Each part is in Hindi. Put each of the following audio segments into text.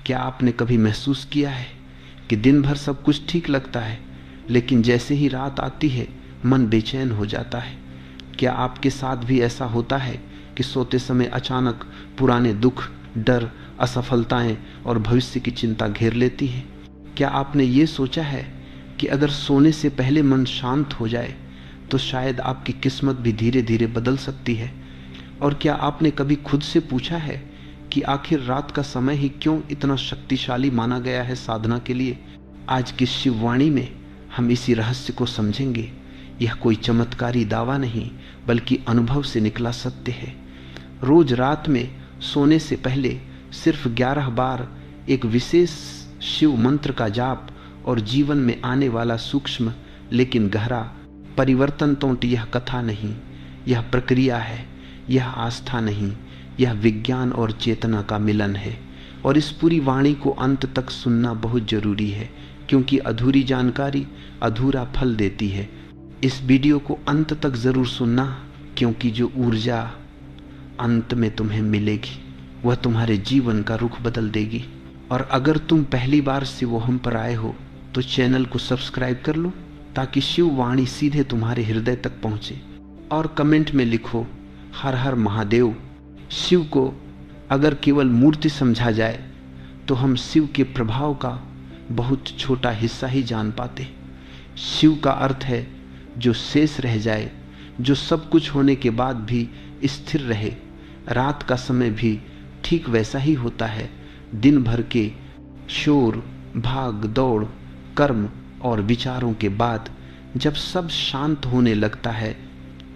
क्या आपने कभी महसूस किया है कि दिन भर सब कुछ ठीक लगता है, लेकिन जैसे ही रात आती है मन बेचैन हो जाता है? क्या आपके साथ भी ऐसा होता है कि सोते समय अचानक पुराने दुख, डर, असफलताएं और भविष्य की चिंता घेर लेती हैं? क्या आपने ये सोचा है कि अगर सोने से पहले मन शांत हो जाए तो शायद आपकी किस्मत भी धीरे धीरे बदल सकती है? और क्या आपने कभी खुद से पूछा है कि आखिर रात का समय ही क्यों इतना शक्तिशाली माना गया है साधना के लिए? आज की शिववाणी में हम इसी रहस्य को समझेंगे। यह कोई चमत्कारी दावा नहीं, बल्कि अनुभव से निकला सत्य है। रोज रात में सोने से पहले सिर्फ 11 बार एक विशेष शिव मंत्र का जाप और जीवन में आने वाला सूक्ष्म लेकिन गहरा परिवर्तन तो यह कथा नहीं, यह प्रक्रिया है, यह आस्था नहीं, यह विज्ञान और चेतना का मिलन है। और इस पूरी वाणी को अंत तक सुनना बहुत जरूरी है, क्योंकि अधूरी जानकारी अधूरा फल देती है। इस वीडियो को अंत तक जरूर सुनना, क्योंकि जो ऊर्जा अंत में तुम्हें मिलेगी वह तुम्हारे जीवन का रुख बदल देगी। और अगर तुम पहली बार शिवोहम पर आए हो तो चैनल को सब्सक्राइब कर लो, ताकि शिव वाणी सीधे तुम्हारे हृदय तक पहुंचे। और कमेंट में लिखो हर हर महादेव। शिव को अगर केवल मूर्ति समझा जाए तो हम शिव के प्रभाव का बहुत छोटा हिस्सा ही जान पाते। शिव का अर्थ है जो शेष रह जाए, जो सब कुछ होने के बाद भी स्थिर रहे। रात का समय भी ठीक वैसा ही होता है। दिन भर के शोर, भाग दौड़, कर्म और विचारों के बाद जब सब शांत होने लगता है,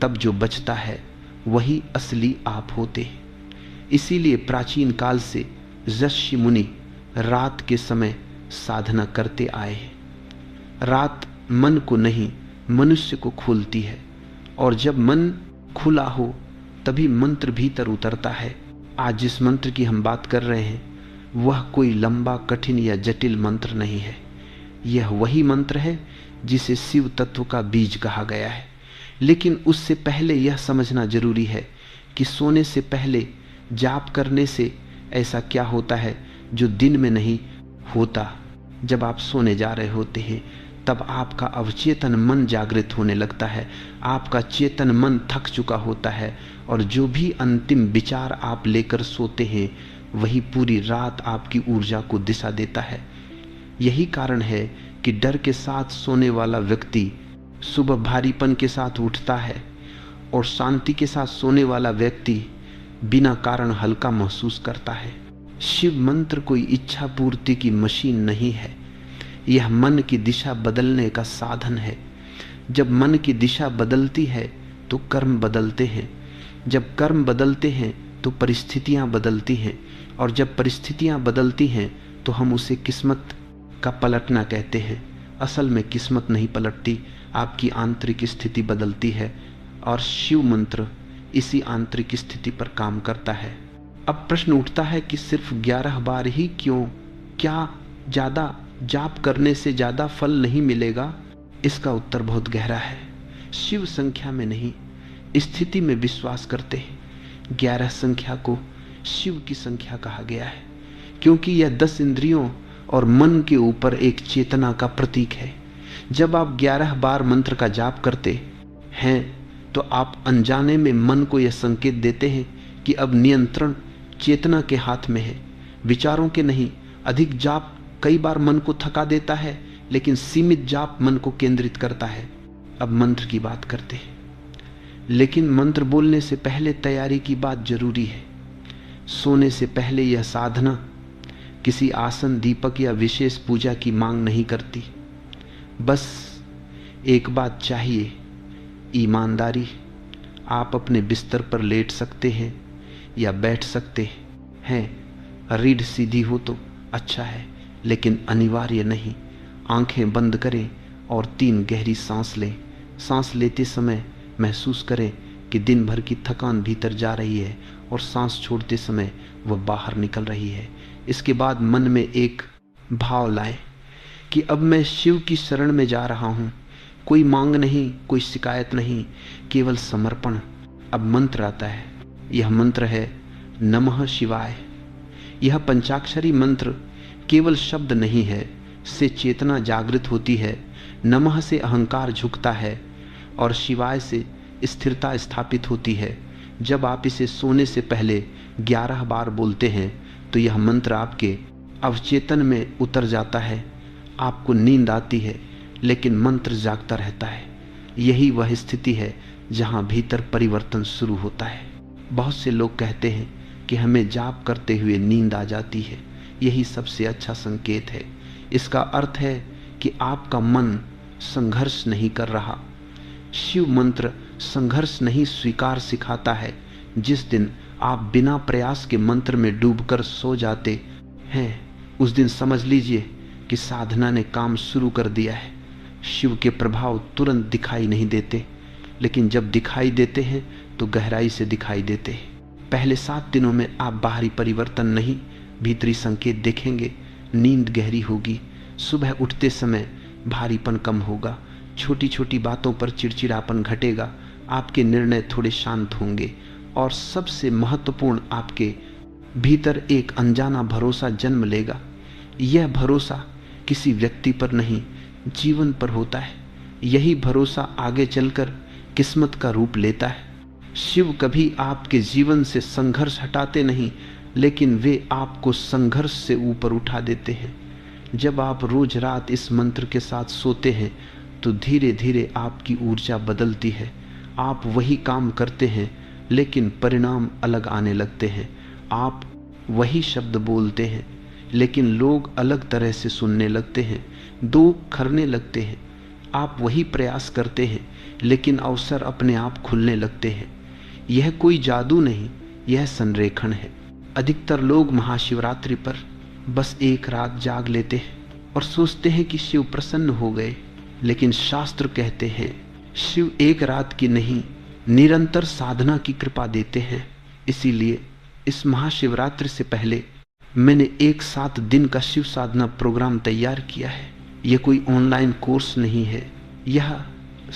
तब जो बचता है वही असली आप होते हैं। इसीलिए प्राचीन काल से ऋषि मुनि रात के समय साधना करते आए हैं। रात मन को नहीं, मनुष्य को खोलती है, और जब मन खुला हो तभी मंत्र भीतर उतरता है। आज जिस मंत्र की हम बात कर रहे हैं वह कोई लंबा, कठिन या जटिल मंत्र नहीं है। यह वही मंत्र है जिसे शिव तत्व का बीज कहा गया है। लेकिन उससे पहले यह समझना जरूरी है कि सोने से पहले जाप करने से ऐसा क्या होता है जो दिन में नहीं होता। जब आप सोने जा रहे होते हैं तब आपका अवचेतन मन जागृत होने लगता है। आपका चेतन मन थक चुका होता है, और जो भी अंतिम विचार आप लेकर सोते हैं वही पूरी रात आपकी ऊर्जा को दिशा देता है। यही कारण है कि डर के साथ सोने वाला व्यक्ति सुबह भारीपन के साथ उठता है, और शांति के साथ सोने वाला व्यक्ति बिना कारण हल्का महसूस करता है। शिव मंत्र कोई इच्छा पूर्ति की मशीन नहीं है, यह मन की दिशा बदलने का साधन है। जब मन की दिशा बदलती है तो कर्म बदलते हैं, जब कर्म बदलते हैं तो परिस्थितियां बदलती हैं, और जब परिस्थितियां बदलती हैं तो हम उसे किस्मत का पलटना कहते हैं। असल में किस्मत नहीं पलटती, आपकी आंतरिक स्थिति बदलती है, और शिव मंत्र इसी आंतरिक स्थिति पर काम करता है। अब प्रश्न उठता है कि सिर्फ 11 बार ही क्यों? क्या ज़्यादा जाप करने से ज़्यादा फल नहीं मिलेगा? इसका उत्तर बहुत गहरा है। शिव संख्या में नहीं, स्थिति में विश्वास करते हैं। 11 संख्या को शिव की संख्या कहा गया है, क्योंकि यह 10 इंद्रियों और मन के ऊपर एक चेतना का प्रतीक है। जब आप 11 बार मंत्र का जाप करते हैं तो आप अनजाने में मन को यह संकेत देते हैं कि अब नियंत्रण चेतना के हाथ में है, विचारों के नहीं। अधिक जाप कई बार मन को थका देता है, लेकिन सीमित जाप मन को केंद्रित करता है। अब मंत्र की बात करते हैं, लेकिन मंत्र बोलने से पहले तैयारी की बात जरूरी है। सोने से पहले यह साधना किसी आसन, दीपक या विशेष पूजा की मांग नहीं करती। बस एक बात चाहिए, ईमानदारी। आप अपने बिस्तर पर लेट सकते हैं या बैठ सकते हैं। रीढ़ सीधी हो तो अच्छा है, लेकिन अनिवार्य नहीं। आंखें बंद करें और 3 गहरी सांस लें। सांस लेते समय महसूस करें कि दिन भर की थकान भीतर जा रही है, और सांस छोड़ते समय वह बाहर निकल रही है। इसके बाद मन में एक भाव लाएं कि अब मैं शिव की शरण में जा रहा हूँ। कोई मांग नहीं, कोई शिकायत नहीं, केवल समर्पण। अब मंत्र आता है। यह मंत्र है नमः शिवाय। यह पंचाक्षरी मंत्र केवल शब्द नहीं है, से चेतना जागृत होती है, नमः से अहंकार झुकता है और शिवाय से स्थिरता स्थापित होती है। जब आप इसे सोने से पहले 11 बार बोलते हैं तो यह मंत्र आपके अवचेतन में उतर जाता है। आपको नींद आती है लेकिन मंत्र जागता रहता है। यही वह स्थिति है जहां भीतर परिवर्तन शुरू होता है। बहुत से लोग कहते हैं कि हमें जाप करते हुए नींद आ जाती है। यही सबसे अच्छा संकेत है। इसका अर्थ है कि आपका मन संघर्ष नहीं कर रहा। शिव मंत्र संघर्ष नहीं स्वीकार सिखाता है। जिस दिन आप बिना प्रयास के मंत्र में डूबकर सो जाते हैं, उस दिन समझ लीजिए कि साधना ने काम शुरू कर दिया है। शिव के प्रभाव तुरंत दिखाई नहीं देते, लेकिन जब दिखाई देते हैं तो गहराई से दिखाई देते हैं। पहले 7 दिनों में आप बाहरी परिवर्तन नहीं, भीतरी संकेत देखेंगे। नींद गहरी होगी, सुबह उठते समय भारीपन कम होगा, छोटी छोटी बातों पर चिड़चिड़ापन घटेगा, आपके निर्णय थोड़े शांत होंगे और सबसे महत्वपूर्ण, आपके भीतर एक अनजाना भरोसा जन्म लेगा। यह भरोसा किसी व्यक्ति पर नहीं, जीवन पर होता है। यही भरोसा आगे चलकर किस्मत का रूप लेता है। शिव कभी आपके जीवन से संघर्ष हटाते नहीं, लेकिन वे आपको संघर्ष से ऊपर उठा देते हैं। जब आप रोज रात इस मंत्र के साथ सोते हैं तो धीरे धीरे आपकी ऊर्जा बदलती है। आप वही काम करते हैं लेकिन परिणाम अलग आने लगते हैं। आप वही शब्द बोलते हैं लेकिन लोग अलग तरह से सुनने लगते हैं, दो खरने लगते हैं। आप वही प्रयास करते हैं लेकिन अवसर अपने आप खुलने लगते हैं। यह कोई जादू नहीं, यह संरेखण है। अधिकतर लोग महाशिवरात्रि पर बस एक रात जाग लेते हैं और सोचते हैं कि शिव प्रसन्न हो गए, लेकिन शास्त्र कहते हैं शिव एक रात की नहीं, निरंतर साधना की कृपा देते हैं। इसीलिए इस महाशिवरात्रि से पहले मैंने एक 7 दिन का शिव साधना प्रोग्राम तैयार किया है। यह कोई ऑनलाइन कोर्स नहीं है, यह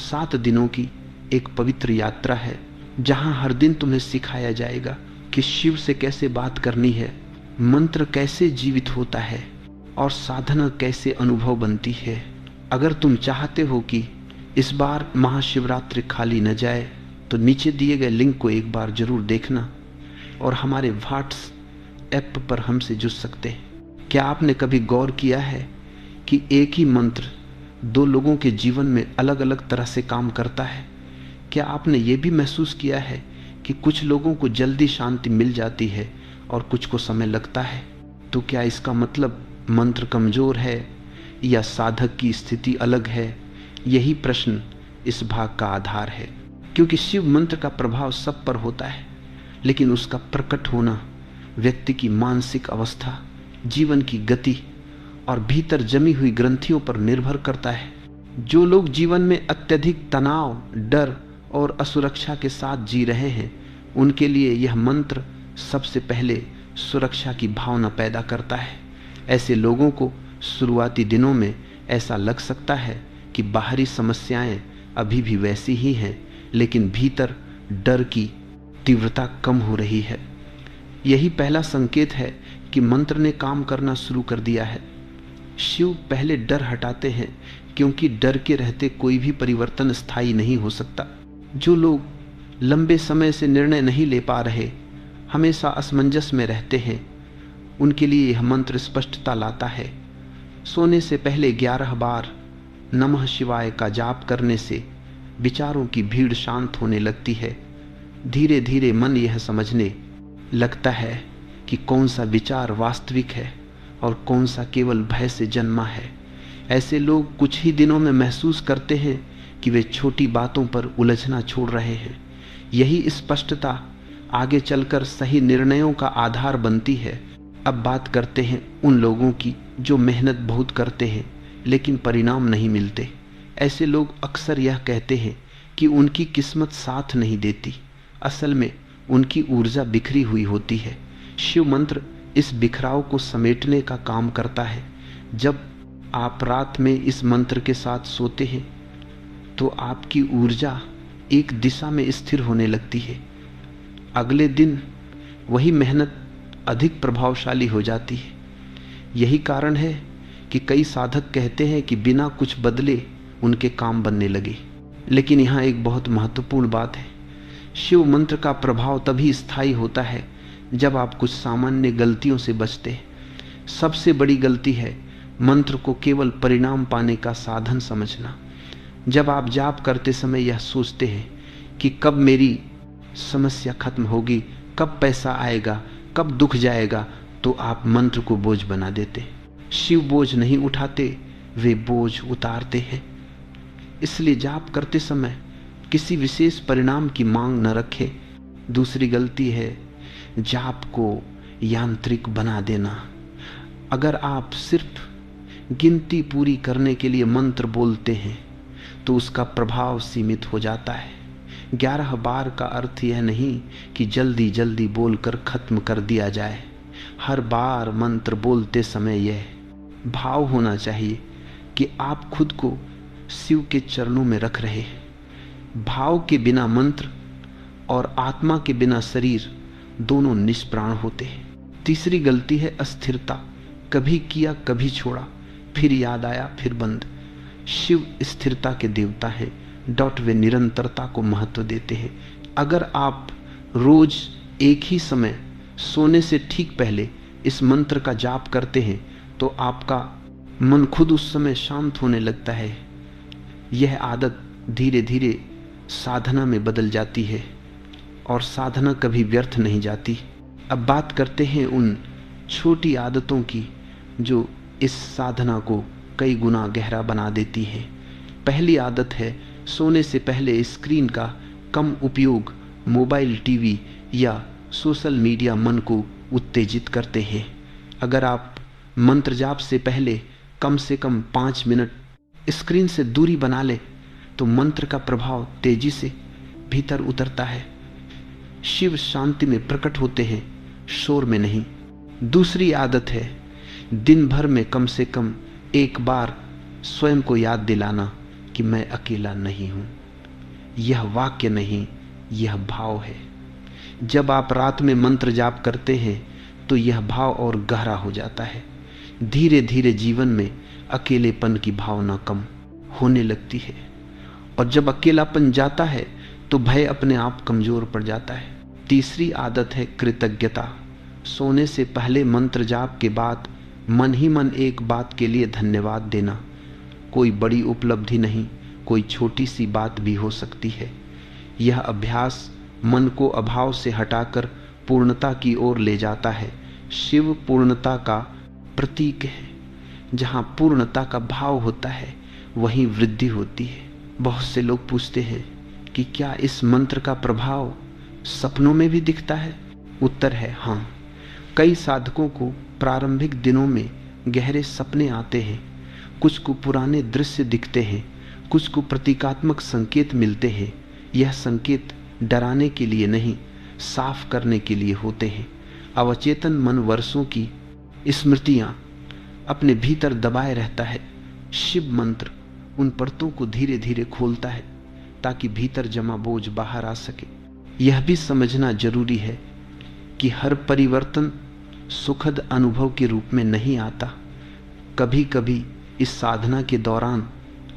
7 दिनों की एक पवित्र यात्रा है जहां हर दिन तुम्हें सिखाया जाएगा कि शिव से कैसे बात करनी है, मंत्र कैसे जीवित होता है और साधना कैसे अनुभव बनती है। अगर तुम चाहते हो कि इस बार महाशिवरात्रि खाली न जाए तो नीचे दिए गए लिंक को एक बार जरूर देखना और हमारे व्हाट्सएप पर हमसे जुड़ सकते हैं। क्या आपने कभी गौर किया है कि एक ही मंत्र 2 लोगों के जीवन में अलग अलग तरह से काम करता है? क्या आपने ये भी महसूस किया है कि कुछ लोगों को जल्दी शांति मिल जाती है और कुछ को समय लगता है? तो क्या इसका मतलब मंत्र कमजोर है या साधक की स्थिति अलग है? यही प्रश्न इस भाग का आधार है। क्योंकि शिव मंत्र का प्रभाव सब पर होता है, लेकिन उसका प्रकट होना व्यक्ति की मानसिक अवस्था, जीवन की गति और भीतर जमी हुई ग्रंथियों पर निर्भर करता है। जो लोग जीवन में अत्यधिक तनाव, डर और असुरक्षा के साथ जी रहे हैं, उनके लिए यह मंत्र सबसे पहले सुरक्षा की भावना पैदा करता है। ऐसे लोगों को शुरुआती दिनों में ऐसा लग सकता है कि बाहरी समस्याएं अभी भी वैसी ही हैं, लेकिन भीतर डर की तीव्रता कम हो रही है। यही पहला संकेत है कि मंत्र ने काम करना शुरू कर दिया है। शिव पहले डर हटाते हैं, क्योंकि डर के रहते कोई भी परिवर्तन स्थायी नहीं हो सकता। जो लोग लंबे समय से निर्णय नहीं ले पा रहे, हमेशा असमंजस में रहते हैं, उनके लिए यह मंत्र स्पष्टता लाता है। सोने से पहले 11 बार नमः शिवाय का जाप करने से विचारों की भीड़ शांत होने लगती है। धीरे धीरे मन यह समझने लगता है कि कौन सा विचार वास्तविक है और कौन सा केवल भय से जन्मा है। ऐसे लोग कुछ ही दिनों में महसूस करते हैं कि वे छोटी बातों पर उलझना छोड़ रहे हैं। यही स्पष्टता आगे चलकर सही निर्णयों का आधार बनती है। अब बात करते हैं उन लोगों की जो मेहनत बहुत करते हैं लेकिन परिणाम नहीं मिलते। ऐसे लोग अक्सर यह कहते हैं कि उनकी किस्मत साथ नहीं देती। असल में उनकी ऊर्जा बिखरी हुई होती है। शिव मंत्र इस बिखराव को समेटने का काम करता है। जब आप रात में इस मंत्र के साथ सोते हैं तो आपकी ऊर्जा एक दिशा में स्थिर होने लगती है। अगले दिन वही मेहनत अधिक प्रभावशाली हो जाती है। यही कारण है कि कई साधक कहते हैं कि बिना कुछ बदले उनके काम बनने लगे। लेकिन यहाँ एक बहुत महत्वपूर्ण बात है, शिव मंत्र का प्रभाव तभी स्थायी होता है जब आप कुछ सामान्य गलतियों से बचते हैं। सबसे बड़ी गलती है मंत्र को केवल परिणाम पाने का साधन समझना। जब आप जाप करते समय यह सोचते हैं कि कब मेरी समस्या खत्म होगी, कब पैसा आएगा, कब दुख जाएगा, तो आप मंत्र को बोझ बना देते। शिव बोझ नहीं उठाते, वे बोझ उतारते हैं। इसलिए जाप करते समय किसी विशेष परिणाम की मांग न रखें। दूसरी गलती है जाप को यांत्रिक बना देना। अगर आप सिर्फ गिनती पूरी करने के लिए मंत्र बोलते हैं तो उसका प्रभाव सीमित हो जाता है। 11 बार का अर्थ यह नहीं कि जल्दी जल्दी बोलकर खत्म कर दिया जाए। हर बार मंत्र बोलते समय यह भाव होना चाहिए कि आप खुद को शिव के चरणों में रख रहे हैं। भाव के बिना मंत्र और आत्मा के बिना शरीर दोनों निष्प्राण होते हैं। तीसरी गलती है अस्थिरता। कभी किया कभी छोड़ा, फिर याद आया फिर बंद। शिव स्थिरता के देवता हैं। वे निरंतरता को महत्व देते हैं। अगर आप रोज एक ही समय सोने से ठीक पहले इस मंत्र का जाप करते हैं तो आपका मन खुद उस समय शांत होने लगता है। यह आदत धीरे धीरे साधना में बदल जाती है और साधना कभी व्यर्थ नहीं जाती। अब बात करते हैं उन छोटी आदतों की जो इस साधना को कई गुना गहरा बना देती है। पहली आदत है सोने से पहले स्क्रीन का कम उपयोग। मोबाइल, टीवी या सोशल मीडिया मन को उत्तेजित करते हैं। अगर आप मंत्र जाप से पहले कम से कम 5 मिनट स्क्रीन से दूरी बना ले तो मंत्र का प्रभाव तेजी से भीतर उतरता है। शिव शांति में प्रकट होते हैं, शोर में नहीं। दूसरी आदत है दिन भर में कम से कम एक बार स्वयं को याद दिलाना कि मैं अकेला नहीं हूं। यह वाक्य नहीं, यह भाव है। जब आप रात में मंत्र जाप करते हैं तो यह भाव और गहरा हो जाता है। धीरे धीरे जीवन में अकेलेपन की भावना कम होने लगती है और जब अकेलापन जाता है तो भय अपने आप कमजोर पड़ जाता है। तीसरी आदत है कृतज्ञता। सोने से पहले मंत्र जाप के बाद मन ही मन एक बात के लिए धन्यवाद देना। कोई बड़ी उपलब्धि नहीं, कोई छोटी सी बात भी हो सकती है। यह अभ्यास मन को अभाव से हटाकर पूर्णता की ओर ले जाता है। शिव पूर्णता का प्रतीक है। जहाँ पूर्णता का भाव होता है वहीं वृद्धि होती है। बहुत से लोग पूछते हैं कि क्या इस मंत्र का प्रभाव सपनों में भी दिखता है? उत्तर है हाँ। कई साधकों को प्रारंभिक दिनों में गहरे सपने आते हैं। कुछ को पुराने दृश्य दिखते हैं, कुछ को प्रतीकात्मक संकेत मिलते हैं। यह संकेत डराने के लिए नहीं, साफ करने के लिए होते हैं। अवचेतन मन वर्षों की स्मृतियां अपने भीतर दबाए रहता है। शिव मंत्र उन परतों को धीरे धीरे खोलता है ताकि भीतर जमा बोझ बाहर आ सके। यह भी समझना जरूरी है कि हर परिवर्तन सुखद अनुभव के रूप में नहीं आता। कभी कभी इस साधना के दौरान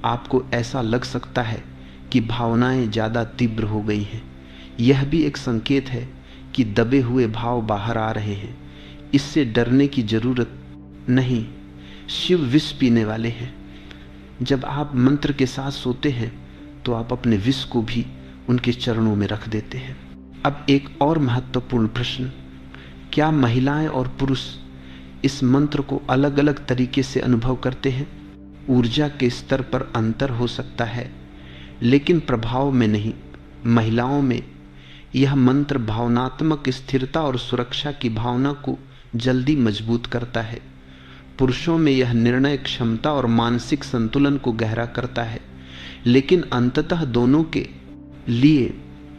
आपको ऐसा लग सकता है कि भावनाएं ज़्यादा तीव्र हो गई हैं। यह भी एक संकेत है कि दबे हुए भाव बाहर आ रहे हैं। इससे डरने की जरूरत नहीं। शिव विष पीने वाले हैं। जब आप मंत्र के साथ सोते हैं तो आप अपने विष को भी उनके चरणों में रख देते हैं। अब एक और महत्वपूर्ण प्रश्न, क्या महिलाएं और पुरुष इस मंत्र को अलग अलग तरीके से अनुभव करते हैं? ऊर्जा के स्तर पर अंतर हो सकता है लेकिन प्रभाव में नहीं। महिलाओं में यह मंत्र भावनात्मक स्थिरता और सुरक्षा की भावना को जल्दी मजबूत करता है। पुरुषों में यह निर्णय क्षमता और मानसिक संतुलन को गहरा करता है। लेकिन अंततः दोनों के लिए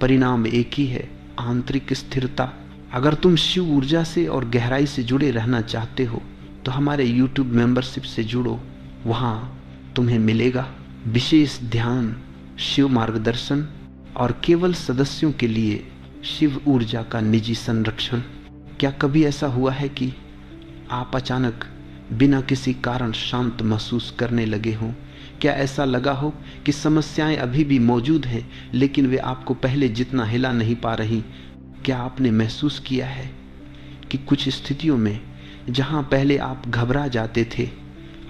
परिणाम एक ही है, आंतरिक स्थिरता। अगर तुम शिव ऊर्जा से और गहराई से जुड़े रहना चाहते हो तो हमारे YouTube मेंबरशिप से जुड़ो। वहाँ तुम्हें मिलेगा विशेष ध्यान, शिव मार्गदर्शन और केवल सदस्यों के लिए शिव ऊर्जा का निजी संरक्षण। क्या कभी ऐसा हुआ है कि आप अचानक बिना किसी कारण शांत महसूस करने लगे हों? क्या ऐसा लगा हो कि समस्याएं अभी भी मौजूद हैं लेकिन वे आपको पहले जितना हिला नहीं पा रही? क्या आपने महसूस किया है कि कुछ स्थितियों में जहां पहले आप घबरा जाते थे,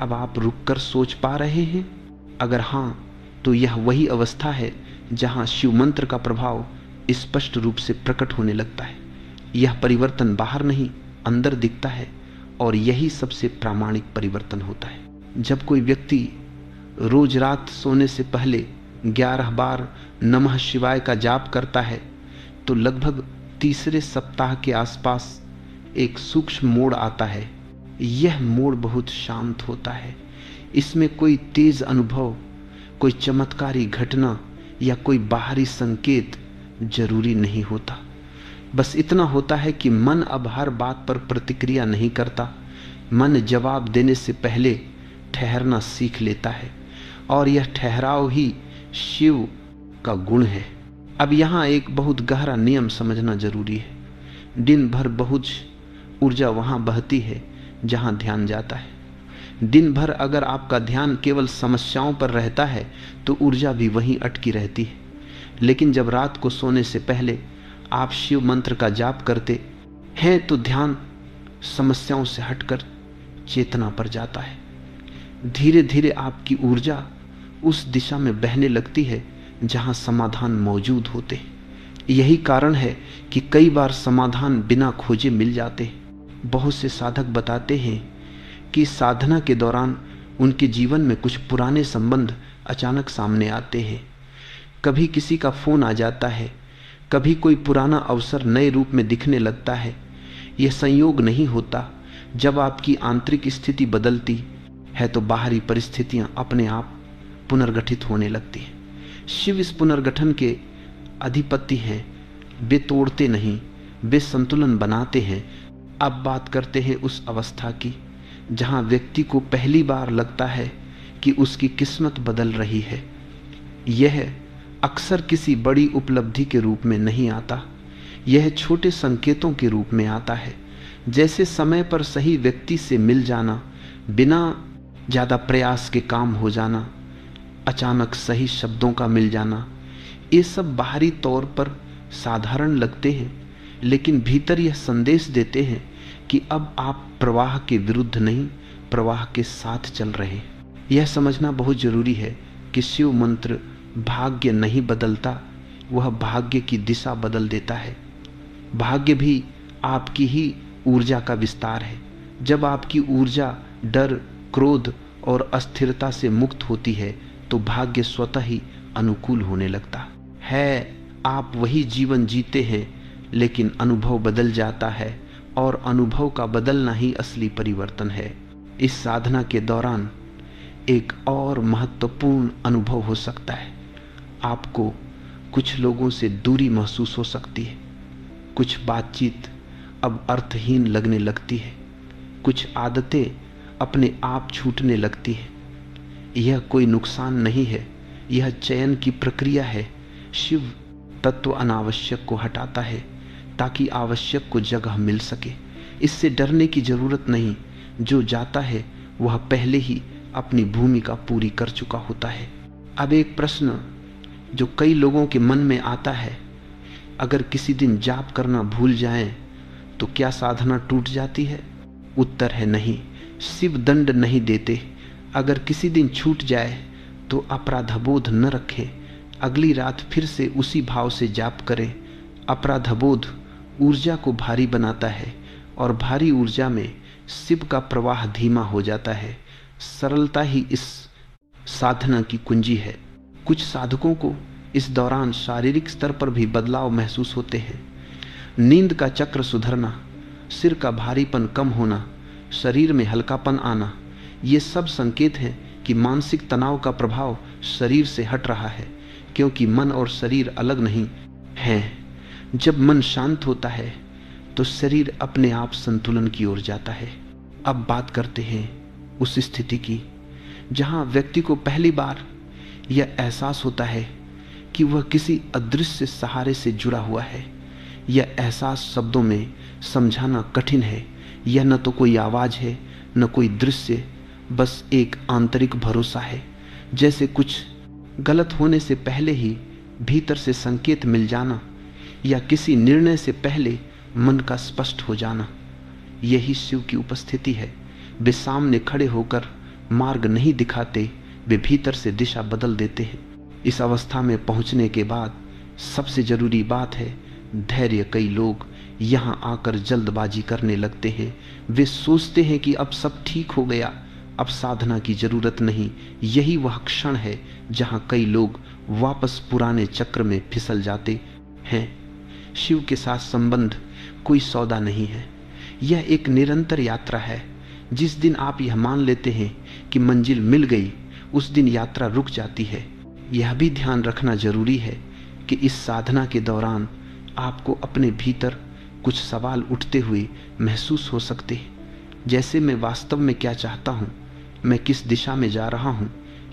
अब आप रुककर सोच पा रहे हैं? अगर हां, तो यह वही अवस्था है जहां शिव मंत्र का प्रभाव स्पष्ट रूप से प्रकट होने लगता है। यह परिवर्तन बाहर नहीं, अंदर दिखता है, और यही सबसे प्रामाणिक परिवर्तन होता है। जब कोई व्यक्ति रोज रात सोने से पहले 11 बार नमः शिवाय का जाप करता है तो लगभग तीसरे सप्ताह के आसपास एक सूक्ष्म मोड़ आता है। यह मोड़ बहुत शांत होता है। इसमें कोई तेज अनुभव, कोई चमत्कारी घटना या कोई बाहरी संकेत जरूरी नहीं होता। बस इतना होता है कि मन अब हर बात पर प्रतिक्रिया नहीं करता। मन जवाब देने से पहले ठहरना सीख लेता है, और यह ठहराव ही शिव का गुण है। अब यहाँ एक बहुत गहरा नियम समझना जरूरी है। दिन भर बहुत ऊर्जा वहाँ बहती है जहाँ ध्यान जाता है। दिन भर अगर आपका ध्यान केवल समस्याओं पर रहता है तो ऊर्जा भी वहीं अटकी रहती है। लेकिन जब रात को सोने से पहले आप शिव मंत्र का जाप करते हैं तो ध्यान समस्याओं से हटकर चेतना पर जाता है। धीरे धीरे आपकी ऊर्जा उस दिशा में बहने लगती है जहां समाधान मौजूद होते हैं। यही कारण है कि कई बार समाधान बिना खोजे मिल जाते हैं। बहुत से साधक बताते हैं कि साधना के दौरान उनके जीवन में कुछ पुराने संबंध अचानक सामने आते हैं। कभी किसी का फोन आ जाता है, कभी कोई पुराना अवसर नए रूप में दिखने लगता है। यह संयोग नहीं होता। जब आपकी आंतरिक स्थिति बदलती है तो बाहरी परिस्थितियां अपने आप पुनर्गठित होने लगती हैं। शिव इस पुनर्गठन के अधिपति हैं। वे तोड़ते नहीं, वे संतुलन बनाते हैं। अब बात करते हैं उस अवस्था की जहां व्यक्ति को पहली बार लगता है कि उसकी किस्मत बदल रही है। यह अक्सर किसी बड़ी उपलब्धि के रूप में नहीं आता, यह छोटे संकेतों के रूप में आता है। जैसे समय पर सही व्यक्ति से मिल जाना, बिना ज़्यादा प्रयास के काम हो जाना, अचानक सही शब्दों का मिल जाना। ये सब बाहरी तौर पर साधारण लगते हैं, लेकिन भीतर यह संदेश देते हैं कि अब आप प्रवाह के विरुद्ध नहीं, प्रवाह के साथ चल रहे हैं। यह समझना बहुत जरूरी है कि शिव मंत्र भाग्य नहीं बदलता, वह भाग्य की दिशा बदल देता है। भाग्य भी आपकी ही ऊर्जा का विस्तार है। जब आपकी ऊर्जा डर, क्रोध और अस्थिरता से मुक्त होती है तो भाग्य स्वतः ही अनुकूल होने लगता है। आप वही जीवन जीते हैं, लेकिन अनुभव बदल जाता है, और अनुभव का बदलना ही असली परिवर्तन है। इस साधना के दौरान एक और महत्वपूर्ण अनुभव हो सकता है। आपको कुछ लोगों से दूरी महसूस हो सकती है। कुछ बातचीत अब अर्थहीन लगने लगती है। कुछ आदतें अपने आप छूटने लगती है। यह कोई नुकसान नहीं है, यह चयन की प्रक्रिया है। शिव तत्व अनावश्यक को हटाता है ताकि आवश्यक को जगह मिल सके। इससे डरने की जरूरत नहीं। जो जाता है वह पहले ही अपनी भूमिका पूरी कर चुका होता है। अब एक प्रश्न जो कई लोगों के मन में आता है, अगर किसी दिन जाप करना भूल जाएं तो क्या साधना टूट जाती है? उत्तर है नहीं। शिव दंड नहीं देते। अगर किसी दिन छूट जाए तो अपराधबोध न रखें। अगली रात फिर से उसी भाव से जाप करें। अपराधबोध ऊर्जा को भारी बनाता है, और भारी ऊर्जा में शिव का प्रवाह धीमा हो जाता है। सरलता ही इस साधना की कुंजी है। कुछ साधकों को इस दौरान शारीरिक स्तर पर भी बदलाव महसूस होते हैं। नींद का चक्र सुधरना, सिर का भारीपन कम होना, शरीर में हल्कापन आना, ये सब संकेत हैं कि मानसिक तनाव का प्रभाव शरीर से हट रहा है, क्योंकि मन और शरीर अलग नहीं हैं। जब मन शांत होता है तो शरीर अपने आप संतुलन की ओर जाता है। अब बात करते हैं उस स्थिति की जहां व्यक्ति को पहली बार यह एहसास होता है कि वह किसी अदृश्य सहारे से जुड़ा हुआ है। यह एहसास शब्दों में समझाना कठिन है। यह न तो कोई आवाज है, न कोई दृश्य, बस एक आंतरिक भरोसा है। जैसे कुछ गलत होने से पहले ही भीतर से संकेत मिल जाना, या किसी निर्णय से पहले मन का स्पष्ट हो जाना। यही शिव की उपस्थिति है। वे सामने खड़े होकर मार्ग नहीं दिखाते, वे भीतर से दिशा बदल देते हैं। इस अवस्था में पहुंचने के बाद सबसे जरूरी बात है धैर्य। कई लोग यहाँ आकर जल्दबाजी करने लगते हैं। वे सोचते हैं कि अब सब ठीक हो गया, अब साधना की जरूरत नहीं। यही वह क्षण है जहाँ कई लोग वापस पुराने चक्र में फिसल जाते हैं। शिव के साथ संबंध कोई सौदा नहीं है, यह एक निरंतर यात्रा है। जिस दिन आप यह मान लेते हैं कि मंजिल मिल गई, उस दिन यात्रा रुक जाती है। यह भी ध्यान रखना जरूरी है कि इस साधना के दौरान आपको अपने भीतर कुछ सवाल उठते हुए महसूस हो सकते हैं। जैसे मैं वास्तव में क्या चाहता हूँ, मैं किस दिशा में जा रहा हूँ।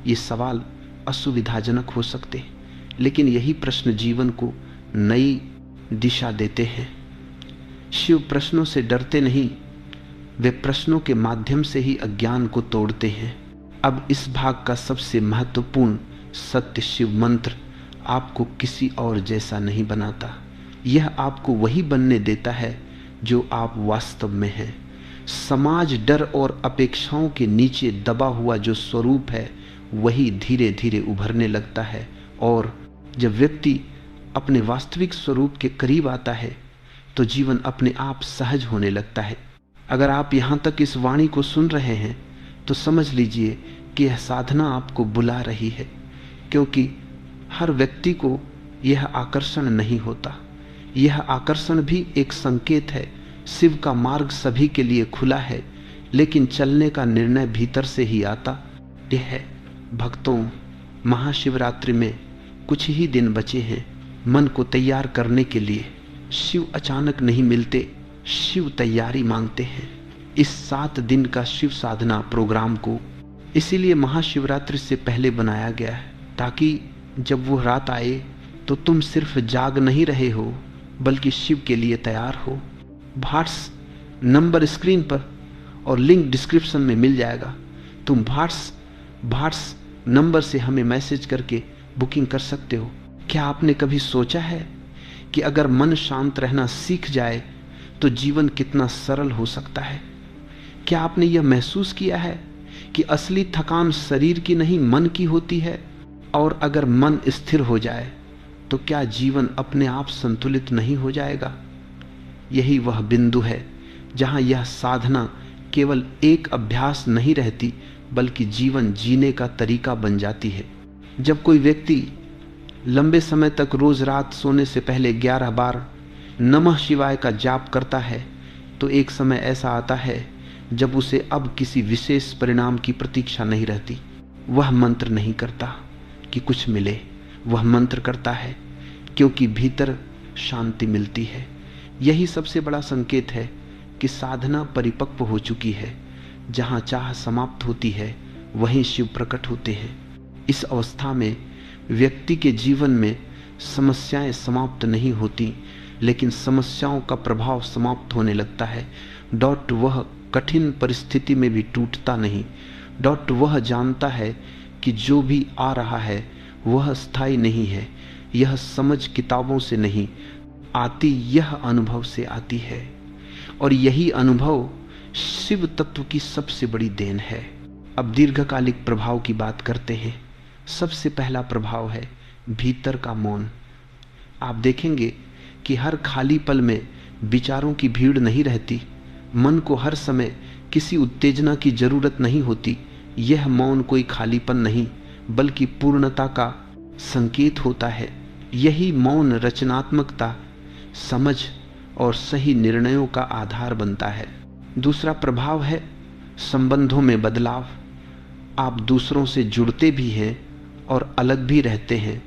ये सवाल असुविधाजनक हो सकते हैं, लेकिन यही प्रश्न जीवन को नई दिशा देते हैं। शिव प्रश्नों से डरते नहीं, वे प्रश्नों के माध्यम से ही अज्ञान को तोड़ते हैं। अब इस भाग का सबसे महत्वपूर्ण सत्य शिव मंत्र आपको किसी और जैसा नहीं बनाता। यह आपको वही बनने देता है जो आप वास्तव में हैं। समाज, डर और अपेक्षाओं के नीचे दबा हुआ जो स्वरूप है, वही धीरे धीरे उभरने लगता है। और जब व्यक्ति अपने वास्तविक स्वरूप के करीब आता है तो जीवन अपने आप सहज होने लगता है। अगर आप यहाँ तक इस वाणी को सुन रहे हैं तो समझ लीजिए कि यह साधना आपको बुला रही है, क्योंकि हर व्यक्ति को यह आकर्षण नहीं होता। यह आकर्षण भी एक संकेत है। शिव का मार्ग सभी के लिए खुला है, लेकिन चलने का निर्णय भीतर से ही आता है। भक्तों, महाशिवरात्रि में कुछ ही दिन बचे हैं मन को तैयार करने के लिए। शिव अचानक नहीं मिलते, शिव तैयारी मांगते हैं। इस 7 दिन का शिव साधना प्रोग्राम को इसीलिए महाशिवरात्रि से पहले बनाया गया है, ताकि जब वो रात आए तो तुम सिर्फ जाग नहीं रहे हो, बल्कि शिव के लिए तैयार हो। व्हाट्स नंबर स्क्रीन पर और लिंक डिस्क्रिप्शन में मिल जाएगा। तुम व्हाट्स नंबर से हमें मैसेज करके बुकिंग कर सकते हो। क्या आपने कभी सोचा है कि अगर मन शांत रहना सीख जाए तो जीवन कितना सरल हो सकता है? क्या आपने यह महसूस किया है कि असली थकान शरीर की नहीं मन की होती है? और अगर मन स्थिर हो जाए तो क्या जीवन अपने आप संतुलित नहीं हो जाएगा? यही वह बिंदु है जहां यह साधना केवल एक अभ्यास नहीं रहती, बल्कि जीवन जीने का तरीका बन जाती है। जब कोई व्यक्ति लंबे समय तक रोज रात सोने से पहले 11 बार नमः शिवाय का जाप करता है, तो एक समय ऐसा आता है जब उसे अब किसी विशेष परिणाम की प्रतीक्षा नहीं रहती। वह मंत्र नहीं करता कि कुछ मिले, वह मंत्र करता है क्योंकि भीतर शांति मिलती है। यही सबसे बड़ा संकेत है कि साधना परिपक्व हो चुकी है। जहाँ चाह समाप्त होती है, वहीं शिव प्रकट होते हैं। इस अवस्था में व्यक्ति के जीवन में समस्याएं समाप्त नहीं होती, लेकिन समस्याओं का प्रभाव समाप्त होने लगता है। वह कठिन परिस्थिति में भी टूटता नहीं। वह जानता है कि जो भी आ रहा है वह स्थायी नहीं है। यह समझ किताबों से नहीं आती, यह अनुभव से आती है। और यही अनुभव शिव तत्व की सबसे बड़ी देन है। अब दीर्घकालिक प्रभाव की बात करते हैं। सबसे पहला प्रभाव है भीतर का मौन। आप देखेंगे कि हर खाली पल में विचारों की भीड़ नहीं रहती। मन को हर समय किसी उत्तेजना की जरूरत नहीं होती। यह मौन कोई खालीपन नहीं, बल्कि पूर्णता का संकेत होता है। यही मौन रचनात्मकता, समझ और सही निर्णयों का आधार बनता है। दूसरा प्रभाव है संबंधों में बदलाव। आप दूसरों से जुड़ते भी हैं और अलग भी रहते हैं।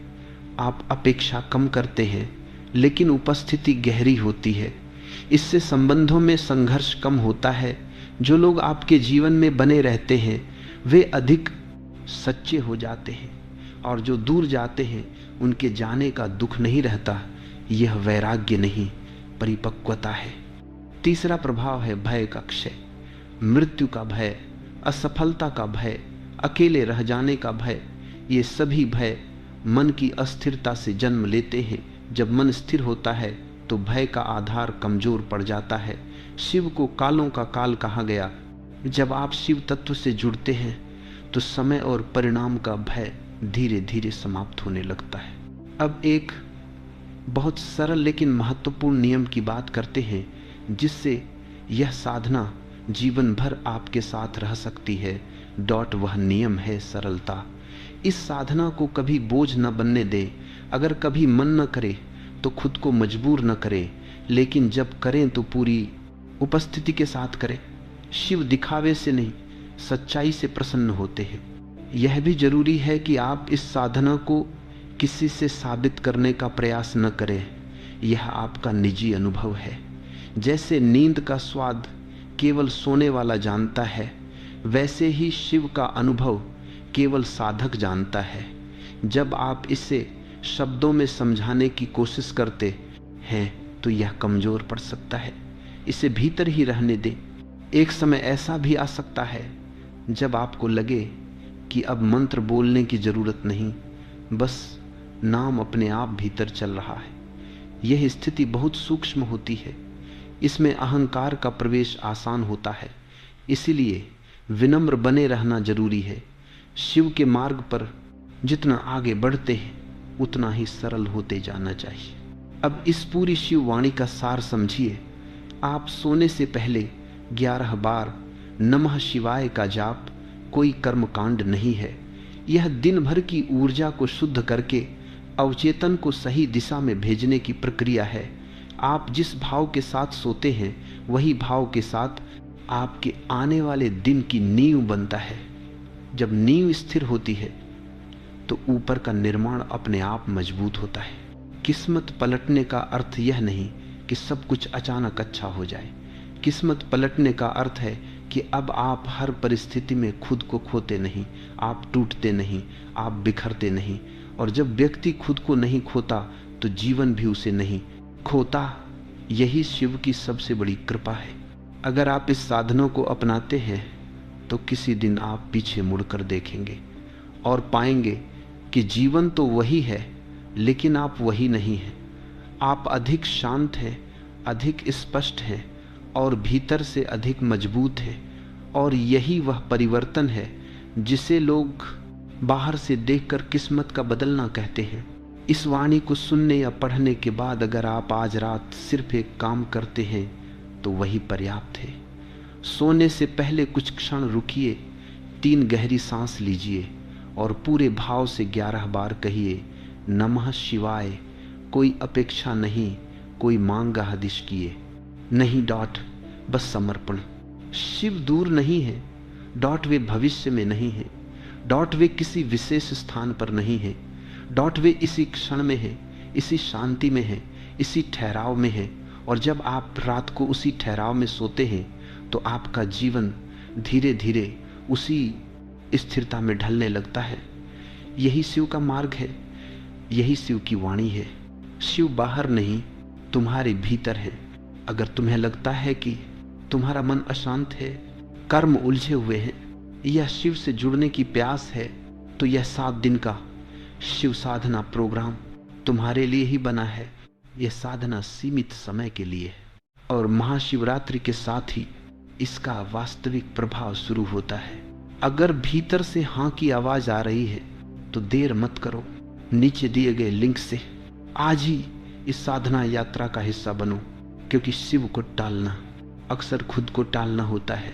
आप अपेक्षा कम करते हैं, लेकिन उपस्थिति गहरी होती है। इससे संबंधों में संघर्ष कम होता है। जो लोग आपके जीवन में बने रहते हैं वे अधिक सच्चे हो जाते हैं, और जो दूर जाते हैं उनके जाने का दुख नहीं रहता। यह वैराग्य नहीं, परिपक्वता है। तीसरा प्रभाव है भय का क्षय। मृत्यु का भय, असफलता का भय, अकेले रह जाने का भय, ये सभी भय मन की अस्थिरता से जन्म लेते हैं। जब मन स्थिर होता है तो भय का आधार कमजोर पड़ जाता है। शिव को कालों का काल कहा गया। जब आप शिव तत्व से जुड़ते हैं तो समय और परिणाम का भय धीरे धीरे समाप्त होने लगता है। अब एक बहुत सरल लेकिन महत्वपूर्ण नियम की बात करते हैं, जिससे यह साधना जीवन भर आपके साथ रह सकती है। वह नियम है सरलता। इस साधना को कभी बोझ न बनने दे। अगर कभी मन न करे तो खुद को मजबूर न करे, लेकिन जब करें तो पूरी उपस्थिति के साथ करें। शिव दिखावे से नहीं, सच्चाई से प्रसन्न होते हैं। यह भी जरूरी है कि आप इस साधना को किसी से साबित करने का प्रयास न करें। यह आपका निजी अनुभव है। जैसे नींद का स्वाद केवल सोने वाला जानता है, वैसे ही शिव का अनुभव केवल साधक जानता है। जब आप इसे शब्दों में समझाने की कोशिश करते हैं तो यह कमजोर पड़ सकता है। इसे भीतर ही रहने दें। एक समय ऐसा भी आ सकता है जब आपको लगे कि अब मंत्र बोलने की जरूरत नहीं, बस नाम अपने आप भीतर चल रहा है। यह स्थिति बहुत सूक्ष्म होती है। इसमें अहंकार का प्रवेश आसान होता है, इसीलिए विनम्र बने रहना जरूरी है। शिव के मार्ग पर जितना आगे बढ़ते हैं उतना ही सरल होते जाना चाहिए। अब इस पूरी शिव वाणी का सार समझिए। आप सोने से पहले 11 बार नमः शिवाय का जाप कोई कर्मकांड नहीं है। यह दिन भर की ऊर्जा को शुद्ध करके अवचेतन को सही दिशा में भेजने की प्रक्रिया है। आप जिस भाव के साथ सोते हैं वही भाव के साथ आपके आने वाले दिन की नींव बनता है। जब नींव स्थिर होती है तो ऊपर का निर्माण अपने आप मजबूत होता है। किस्मत पलटने का अर्थ यह नहीं कि सब कुछ अचानक अच्छा हो जाए। किस्मत पलटने का अर्थ है कि अब आप हर परिस्थिति में खुद को खोते नहीं, आप टूटते नहीं, आप बिखरते नहीं। और जब व्यक्ति खुद को नहीं खोता तो जीवन भी उसे नहीं खोता। यही शिव की सबसे बड़ी कृपा है। अगर आप इस साधनों को अपनाते हैं तो किसी दिन आप पीछे मुड़कर देखेंगे और पाएंगे कि जीवन तो वही है, लेकिन आप वही नहीं हैं। आप अधिक शांत हैं, अधिक स्पष्ट हैं और भीतर से अधिक मजबूत हैं। और यही वह परिवर्तन है जिसे लोग बाहर से देखकर किस्मत का बदलना कहते हैं। इस वाणी को सुनने या पढ़ने के बाद अगर आप आज रात सिर्फ एक काम करते हैं तो वही पर्याप्त है। सोने से पहले कुछ क्षण रुकिए, 3 गहरी सांस लीजिए और पूरे भाव से 11 बार कहिए नमः शिवाय। कोई अपेक्षा नहीं, कोई मांग हदिश किए नहीं, बस समर्पण। शिव दूर नहीं है, वे भविष्य में नहीं है, वे किसी विशेष स्थान पर नहीं है, वे इसी क्षण में है, इसी शांति में है, इसी ठहराव में है। और जब आप रात को उसी ठहराव में सोते हैं तो आपका जीवन धीरे धीरे उसी स्थिरता में ढलने लगता है। यही शिव का मार्ग है, यही शिव की वाणी है। शिव बाहर नहीं, तुम्हारे भीतर है। अगर तुम्हें लगता है कि तुम्हारा मन अशांत है, कर्म उलझे हुए हैं या शिव से जुड़ने की प्यास है, तो यह 7 दिन का शिव साधना प्रोग्राम तुम्हारे लिए ही बना है। यह साधना सीमित समय के लिए है और महाशिवरात्रि के साथ ही इसका वास्तविक प्रभाव शुरू होता है। अगर भीतर से हाँ की आवाज आ रही है तो देर मत करो। नीचे दिए गए लिंक से आज ही इस साधना यात्रा का हिस्सा बनो, क्योंकि शिव को टालना अक्सर खुद को टालना होता है।